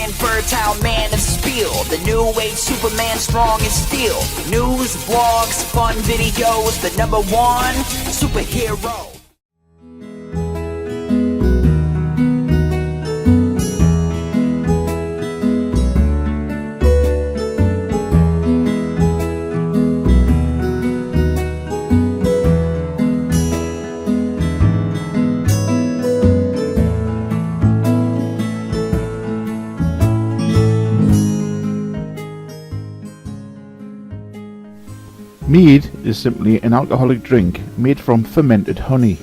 and fertile man of steel, the new age Superman, strong as steel. News, blogs, fun videos, the #1 superhero. Mead is simply an alcoholic drink made from fermented honey.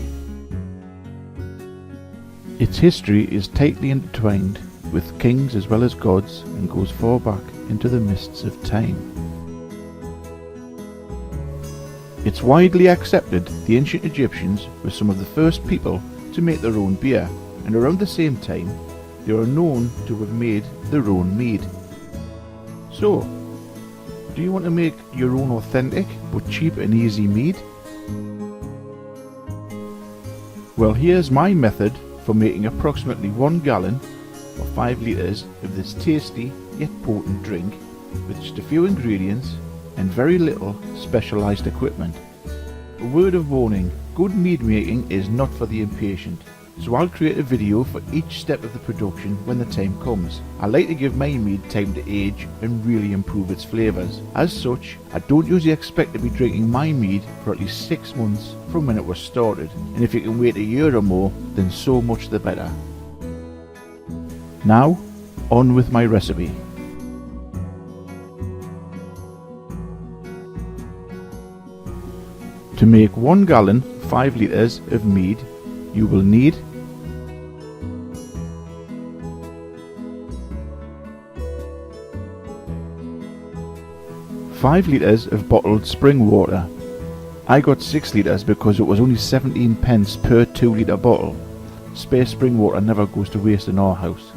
Its history is tightly intertwined with kings as well as gods and goes far back into the mists of time. It's widely accepted the ancient Egyptians were some of the first people to make their own beer, and around the same time they are known to have made their own mead. So, do you want to make your own authentic but cheap and easy mead? Well, here's my method for making approximately 1 gallon or 5 litres of this tasty yet potent drink with just a few ingredients and very little specialised equipment. A word of warning, good mead making is not for the impatient, so I'll create a video for each step of the production when the time comes. I like to give my mead time to age and really improve its flavours. As such, I don't usually expect to be drinking my mead for at least 6 months from when it was started, and if you can wait a year or more, then so much the better. Now, on with my recipe. To make 1 gallon 5 litres of mead, you will need 5 litres of bottled spring water. I got 6 litres because it was only 17 pence per 2 litre bottle. Spare spring water never goes to waste in our house.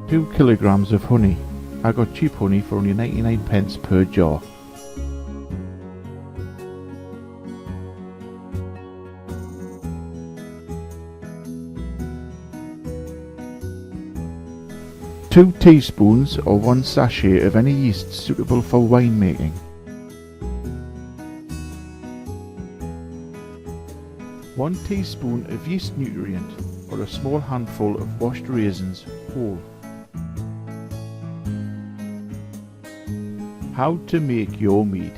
2 kilograms of honey. I got cheap honey for only 99 pence per jar. 2 teaspoons or 1 sachet of any yeast suitable for wine making. 1 teaspoon of yeast nutrient or a small handful of washed raisins whole. How to make your mead.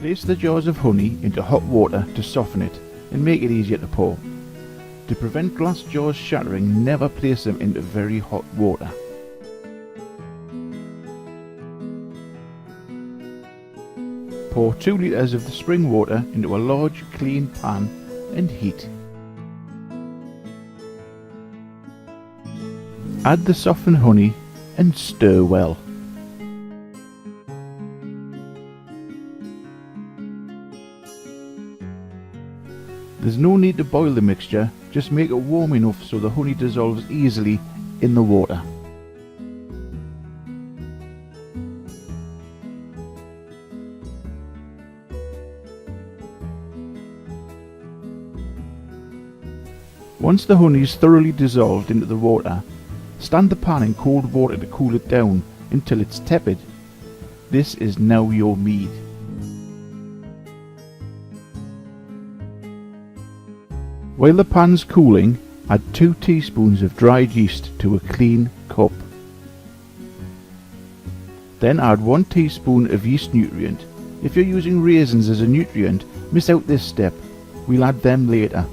Place the jars of honey into hot water to soften it and make it easier to pour. To prevent glass jars shattering, never place them into very hot water. Pour 2 litres of the spring water into a large clean pan and heat. Add the softened honey and stir well. There's no need to boil the mixture, just make it warm enough so the honey dissolves easily in the water. Once the honey is thoroughly dissolved into the water, stand the pan in cold water to cool it down until it's tepid. This is now your mead. While the pan's cooling, add 2 teaspoons of dried yeast to a clean cup. Then add 1 teaspoon of yeast nutrient. If you're using raisins as a nutrient, miss out this step. We'll add them later.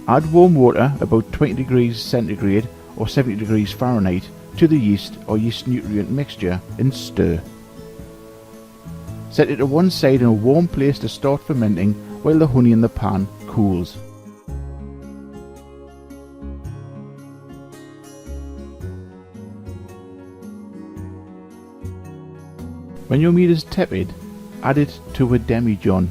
Add warm water, about 20 degrees centigrade or 70 degrees Fahrenheit, to the yeast or yeast nutrient mixture and stir. Set it to one side in a warm place to start fermenting while the honey in the pan cools. When your mead is tepid, add it to a demijohn.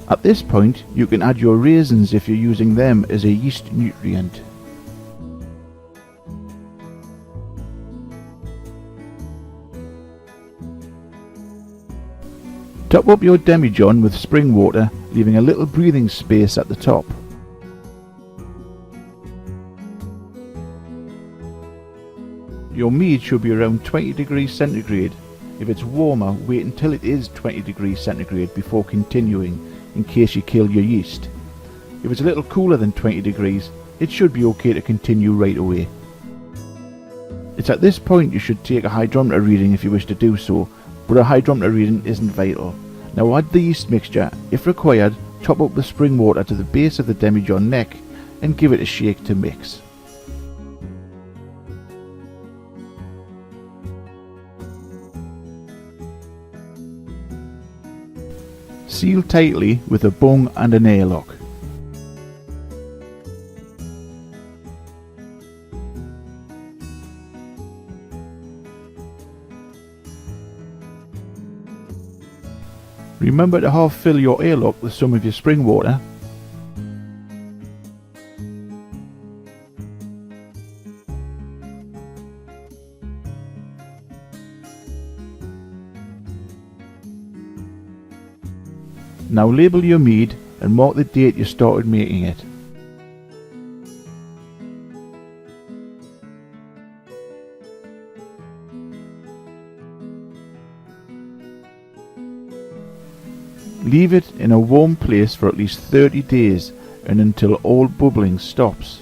At this point you can add your raisins if you're using them as a yeast nutrient. Top up your demijohn with spring water, leaving a little breathing space at the top. Your mead should be around 20 degrees centigrade. If it's warmer, wait until it is 20 degrees centigrade before continuing, in case you kill your yeast. If it's a little cooler than 20 degrees, it should be okay to continue right away. It's at this point you should take a hydrometer reading if you wish to do so, but a hydrometer reading isn't vital. Now add the yeast mixture. If required, top up the spring water to the base of the demijohn neck and give it a shake to mix. Seal tightly with a bung and an airlock. Remember to half fill your airlock with some of your spring water. Now label your mead and mark the date you started making it. Leave it in a warm place for at least 30 days and until all bubbling stops.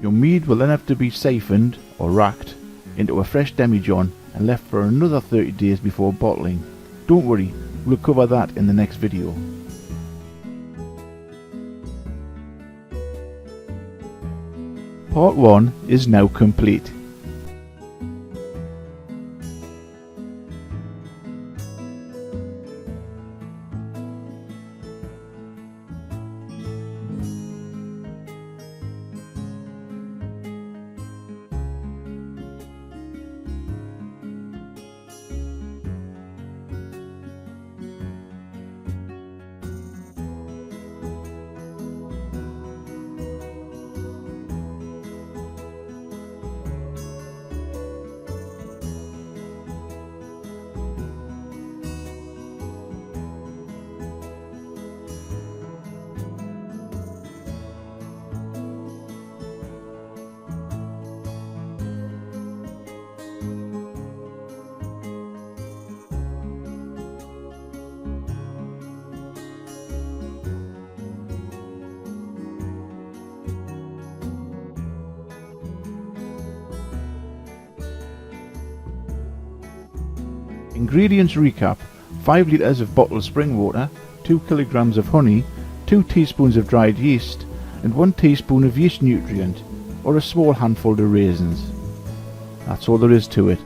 Your mead will then have to be siphoned or racked into a fresh demijohn and left for another 30 days before bottling. Don't worry, we'll cover that in the next video. Part 1 is now complete. Ingredients recap: 5 litres of bottled spring water, 2 kilograms of honey, 2 teaspoons of dried yeast, and 1 teaspoon of yeast nutrient, or a small handful of raisins. That's all there is to it.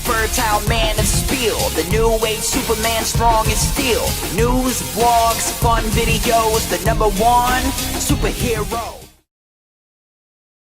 Fertile man of steel, the new age Superman, strong as steel. News, blogs, fun videos, the #1 superhero.